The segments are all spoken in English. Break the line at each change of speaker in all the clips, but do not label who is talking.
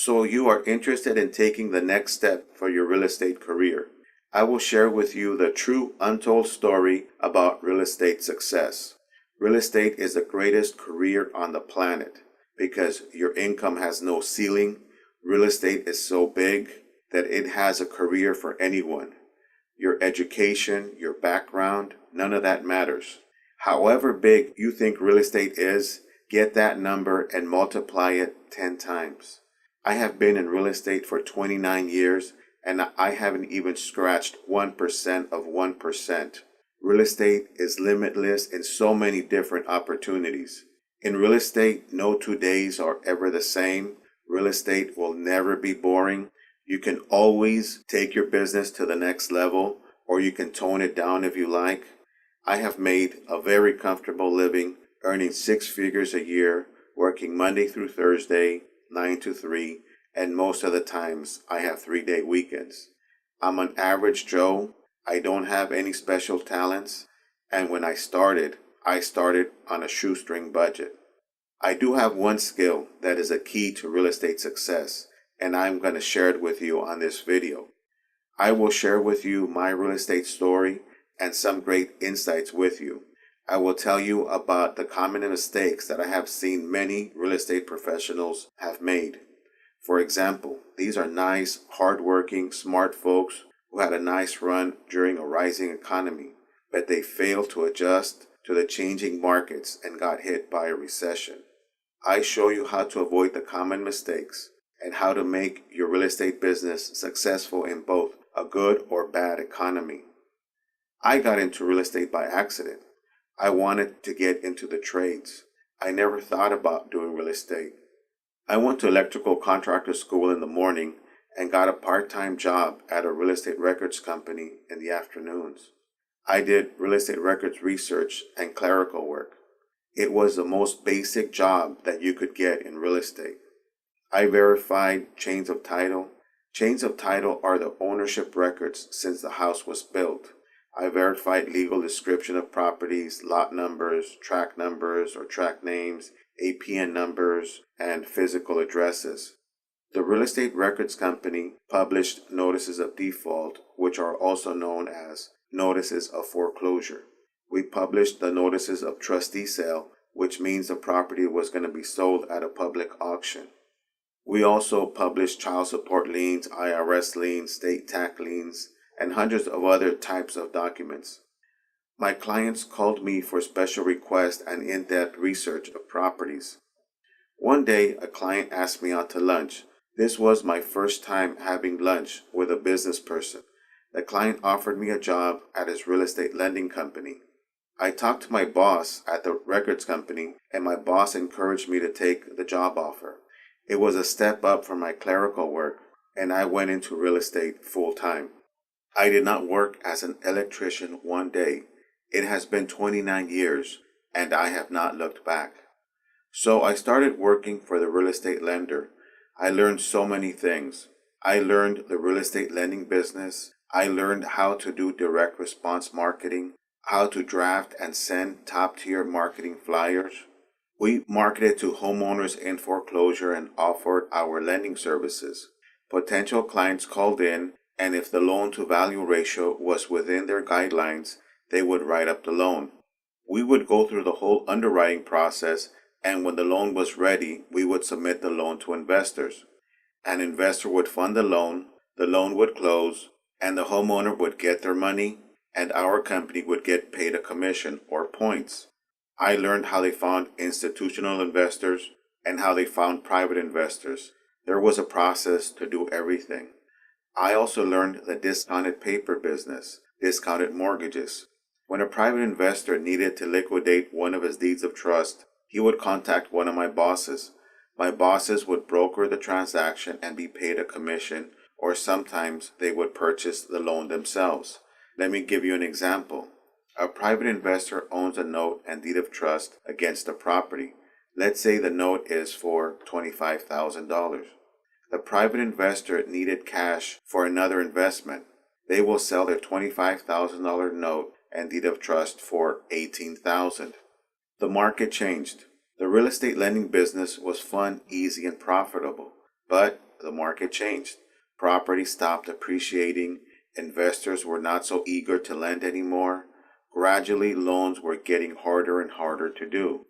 So you are interested in taking the next step for your real estate career. I will share with you the true untold story about real estate success. Real estate is the greatest career on the planet because your income has no ceiling. Real estate is so big that it has a career for anyone. Your education, your background, none of that matters. However big you think real estate is, get that number and multiply it 10 times. I have been in real estate for 29 years and I haven't even scratched 1% of 1%. Real estate is limitless in so many different opportunities. In real estate, no 2 days are ever the same. Real estate will never be boring. You can always take your business to the next level, or you can tone it down if you like. I have made a very comfortable living, earning 6 figures a year, working Monday through Thursday, 9 to 3, and most of the times I have 3-day weekends. I'm an average Joe. I don't have any special talents, and when I started on a shoestring budget. I do have one skill that is a key to real estate success, and I'm going to share it with you on this video. I will share with you my real estate story and some great insights with you. I will tell you about the common mistakes that I have seen many real estate professionals have made. For example, these are nice, hardworking, smart folks who had a nice run during a rising economy, but they failed to adjust to the changing markets and got hit by a recession. I show you how to avoid the common mistakes and how to make your real estate business successful in both a good or bad economy. I got into real estate by accident. I wanted to get into the trades. I never thought about doing real estate. I went to electrical contractor school in the morning and got a part-time job at a real estate records company in the afternoons. I did real estate records research and clerical work. It was the most basic job that you could get in real estate. I verified chains of title. Chains of title are the ownership records since the house was built. I verified legal description of properties, lot numbers, tract numbers or tract names, APN numbers, and physical addresses. The real estate records company published notices of default, which are also known as notices of foreclosure. We published the notices of trustee sale, which means the property was going to be sold at a public auction. We also published child support liens, IRS liens, state tax liens, and hundreds of other types of documents. My clients called me for special requests and in-depth research of properties. One day, a client asked me out to lunch. This was my first time having lunch with a business person. The client offered me a job at his real estate lending company. I talked to my boss at the records company, and my boss encouraged me to take the job offer. It was a step up from my clerical work, and I went into real estate full time. I did not work as an electrician one day. It has been 29 years, and I have not looked back. So I started working for the real estate lender. I learned so many things. I learned the real estate lending business. I learned how to do direct response marketing, how to draft and send top-tier marketing flyers. We marketed to homeowners in foreclosure and offered our lending services. Potential clients called in, and if the loan-to-value ratio was within their guidelines, they would write up the loan. We would go through the whole underwriting process, and when the loan was ready, we would submit the loan to investors. An investor would fund the loan would close, and the homeowner would get their money, and our company would get paid a commission or points. I learned how they found institutional investors and how they found private investors. There was a process to do everything. I also learned the discounted paper business, discounted mortgages. When a private investor needed to liquidate one of his deeds of trust, he would contact one of my bosses. My bosses would broker the transaction and be paid a commission, or sometimes they would purchase the loan themselves. Let me give you an example. A private investor owns a note and deed of trust against a property. Let's say the note is for $25,000. The private investor needed cash for another investment. They will sell their $25,000 note and deed of trust for $18,000. The market changed. The real estate lending business was fun, easy, and profitable. But the market changed. Property stopped appreciating. Investors were not so eager to lend anymore. Gradually, loans were getting harder and harder to do.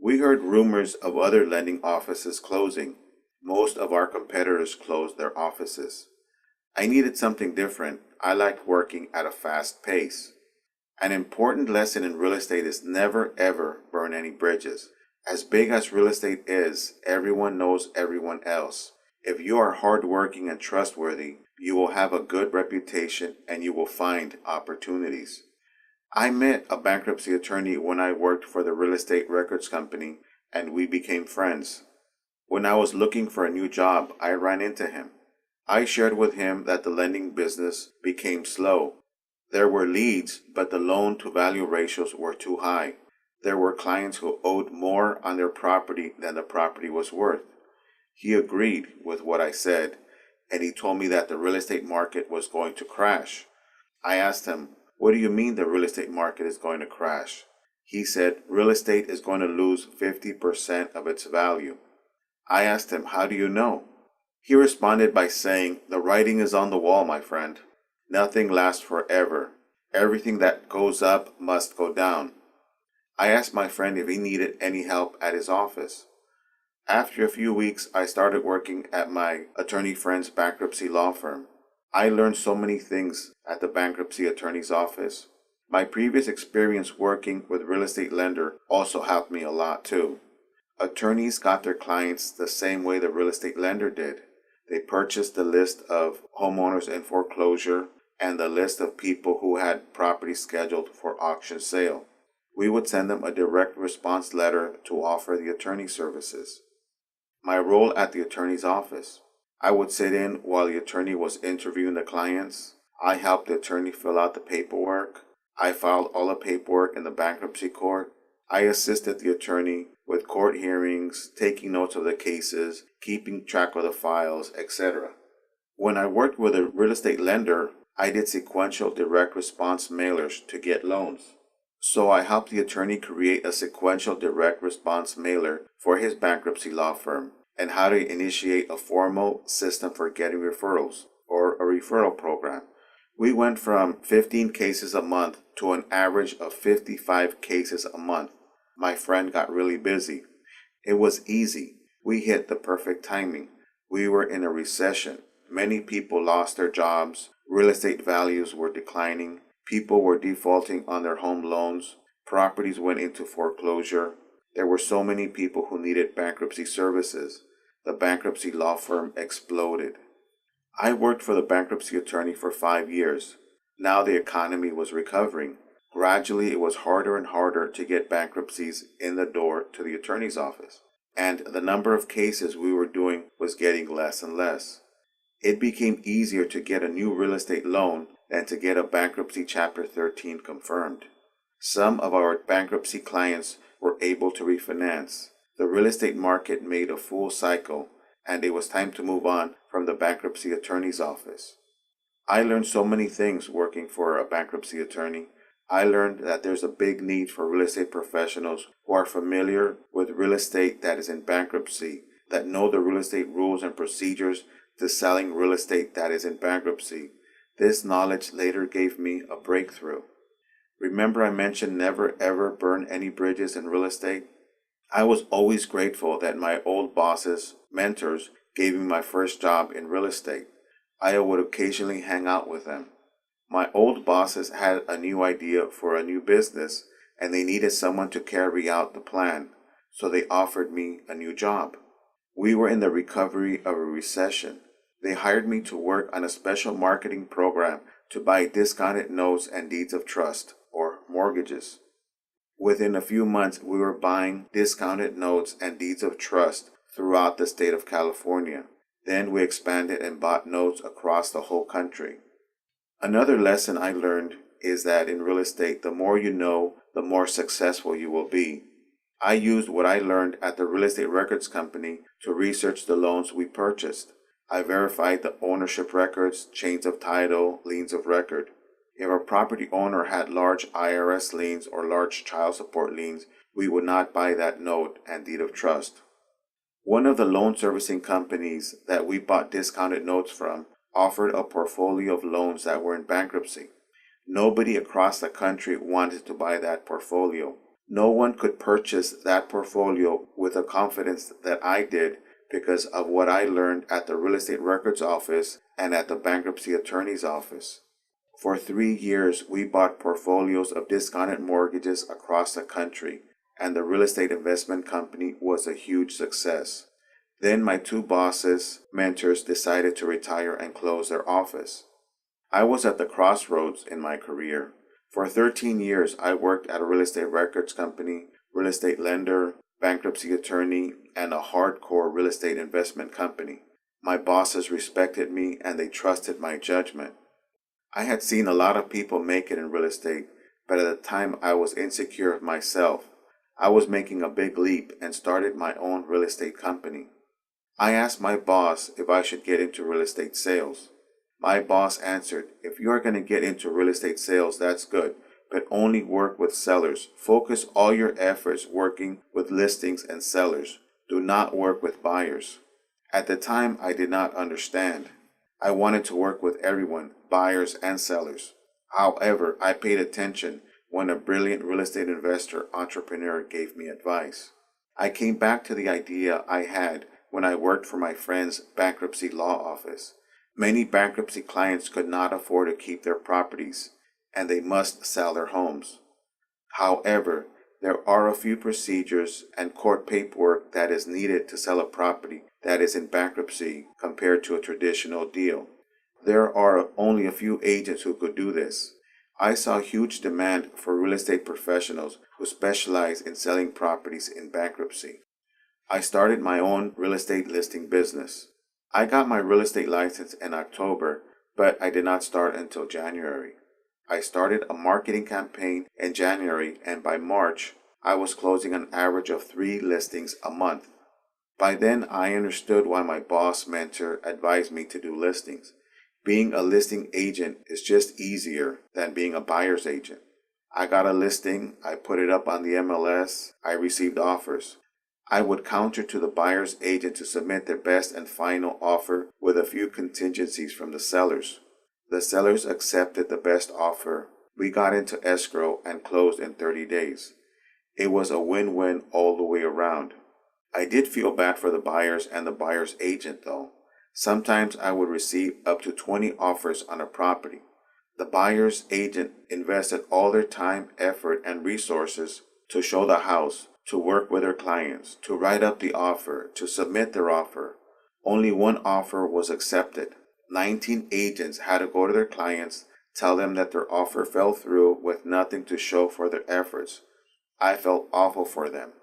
We heard rumors of other lending offices closing. Most of our competitors closed their offices. I needed something different. I liked working at a fast pace. An important lesson in real estate is never ever burn any bridges. As big as real estate is, everyone knows everyone else. If you are hardworking and trustworthy, you will have a good reputation and you will find opportunities. I met a bankruptcy attorney when I worked for the real estate records company, and we became friends. When I was looking for a new job, I ran into him. I shared with him that the lending business became slow. There were leads, but the loan-to-value ratios were too high. There were clients who owed more on their property than the property was worth. He agreed with what I said, and he told me that the real estate market was going to crash. I asked him, "What do you mean the real estate market is going to crash?" He said, "Real estate is going to lose 50% of its value." I asked him, "How do you know?" He responded by saying, "The writing is on the wall, my friend. Nothing lasts forever. Everything that goes up must go down." I asked my friend if he needed any help at his office. After a few weeks, I started working at my attorney friend's bankruptcy law firm. I learned so many things at the bankruptcy attorney's office. My previous experience working with real estate lender also helped me a lot too. Attorneys got their clients the same way the real estate lender did. They purchased the list of homeowners in foreclosure and the list of people who had property scheduled for auction sale. We would send them a direct response letter to offer the attorney services. My role at the attorney's office. I would sit in while the attorney was interviewing the clients. I helped the attorney fill out the paperwork. I filed all the paperwork in the bankruptcy court. I assisted the attorney with court hearings, taking notes of the cases, keeping track of the files, etc. When I worked with a real estate lender, I did sequential direct response mailers to get loans. So I helped the attorney create a sequential direct response mailer for his bankruptcy law firm and how to initiate a formal system for getting referrals, or a referral program. We went from 15 cases a month to an average of 55 cases a month. My friend got really busy. It was easy. We hit the perfect timing. We were in a recession. Many people lost their jobs. Real estate values were declining. People were defaulting on their home loans. Properties went into foreclosure. There were so many people who needed bankruptcy services. The bankruptcy law firm exploded. I worked for the bankruptcy attorney for 5 years. Now the economy was recovering. Gradually, it was harder and harder to get bankruptcies in the door to the attorney's office, and the number of cases we were doing was getting less and less. It became easier to get a new real estate loan than to get a bankruptcy Chapter 13 confirmed. Some of our bankruptcy clients were able to refinance. The real estate market made a full cycle, and it was time to move on from the bankruptcy attorney's office. I learned so many things working for a bankruptcy attorney. I learned that there's a big need for real estate professionals who are familiar with real estate that is in bankruptcy, that know the real estate rules and procedures to selling real estate that is in bankruptcy. This knowledge later gave me a breakthrough. Remember I mentioned never ever burn any bridges in real estate? I was always grateful that my old bosses, mentors, gave me my first job in real estate. I would occasionally hang out with them. My old bosses had a new idea for a new business, and they needed someone to carry out the plan, so they offered me a new job. We were in the recovery of a recession. They hired me to work on a special marketing program to buy discounted notes and deeds of trust, or mortgages. Within a few months, we were buying discounted notes and deeds of trust throughout the state of California. Then we expanded and bought notes across the whole country. Another lesson I learned is that in real estate, the more you know, the more successful you will be. I used what I learned at the real estate records company to research the loans we purchased. I verified the ownership records, chains of title, liens of record. If a property owner had large IRS liens or large child support liens, we would not buy that note and deed of trust. One of the loan servicing companies that we bought discounted notes from offered a portfolio of loans that were in bankruptcy. Nobody across the country wanted to buy that portfolio. No one could purchase that portfolio with the confidence that I did because of what I learned at the real estate records office and at the bankruptcy attorney's office. For 3 years, we bought portfolios of discounted mortgages across the country, and the real estate investment company was a huge success. Then my two bosses, mentors, decided to retire and close their office. I was at the crossroads in my career. For 13 years, I worked at a real estate records company, real estate lender, bankruptcy attorney, and a hardcore real estate investment company. My bosses respected me and they trusted my judgment. I had seen a lot of people make it in real estate, but at the time I was insecure of myself. I was making a big leap and started my own real estate company. I asked my boss if I should get into real estate sales. My boss answered, "If you are going to get into real estate sales, that's good, but only work with sellers. Focus all your efforts working with listings and sellers. Do not work with buyers." At the time, I did not understand. I wanted to work with everyone, buyers and sellers. However, I paid attention when a brilliant real estate investor entrepreneur gave me advice. I came back to the idea I had when I worked for my friend's bankruptcy law office. Many bankruptcy clients could not afford to keep their properties, and they must sell their homes. However, there are a few procedures and court paperwork that is needed to sell a property that is in bankruptcy compared to a traditional deal. There are only a few agents who could do this. I saw huge demand for real estate professionals who specialize in selling properties in bankruptcy. I started my own real estate listing business. I got my real estate license in October, but I did not start until January. I started a marketing campaign in January, and by March, I was closing an average of 3 listings a month. By then, I understood why my boss mentor advised me to do listings. Being a listing agent is just easier than being a buyer's agent. I got a listing, I put it up on the MLS, I received offers. I would counter to the buyer's agent to submit their best and final offer with a few contingencies from the sellers. The sellers accepted the best offer. We got into escrow and closed in 30 days. It was a win-win all the way around. I did feel bad for the buyers and the buyer's agent though. Sometimes I would receive up to 20 offers on a property. The buyer's agent invested all their time, effort, and resources to show the house, to work with their clients, to write up the offer, to submit their offer. Only one offer was accepted. 19 agents had to go to their clients, tell them that their offer fell through with nothing to show for their efforts. I felt awful for them.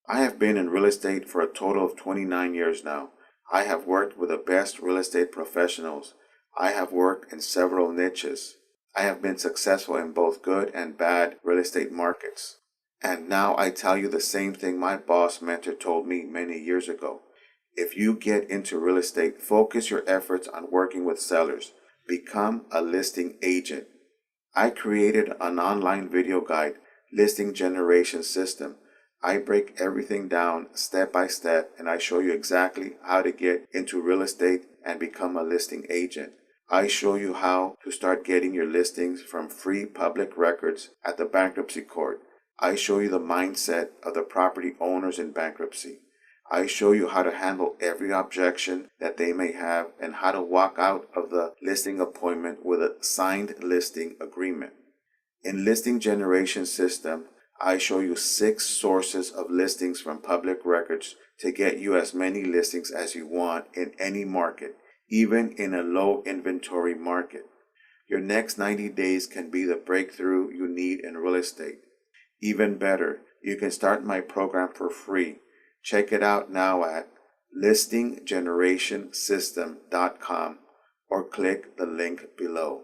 I have been in real estate for a total of 29 years now. I have worked with the best real estate professionals. I have worked in several niches. I have been successful in both good and bad real estate markets. And now I tell you the same thing my boss mentor told me many years ago. If you get into real estate, focus your efforts on working with sellers. Become a listing agent. I created an online video guide, Listing Generation System. I break everything down step by step, and I show you exactly how to get into real estate and become a listing agent. I show you how to start getting your listings from free public records at the bankruptcy court. I show you the mindset of the property owners in bankruptcy. I show you how to handle every objection that they may have and how to walk out of the listing appointment with a signed listing agreement. In Listing Generation System, I show you 6 sources of listings from public records to get you as many listings as you want in any market, even in a low inventory market. Your next 90 days can be the breakthrough you need in real estate. Even better, you can start my program for free. Check it out now at listinggenerationsystem.com or click the link below.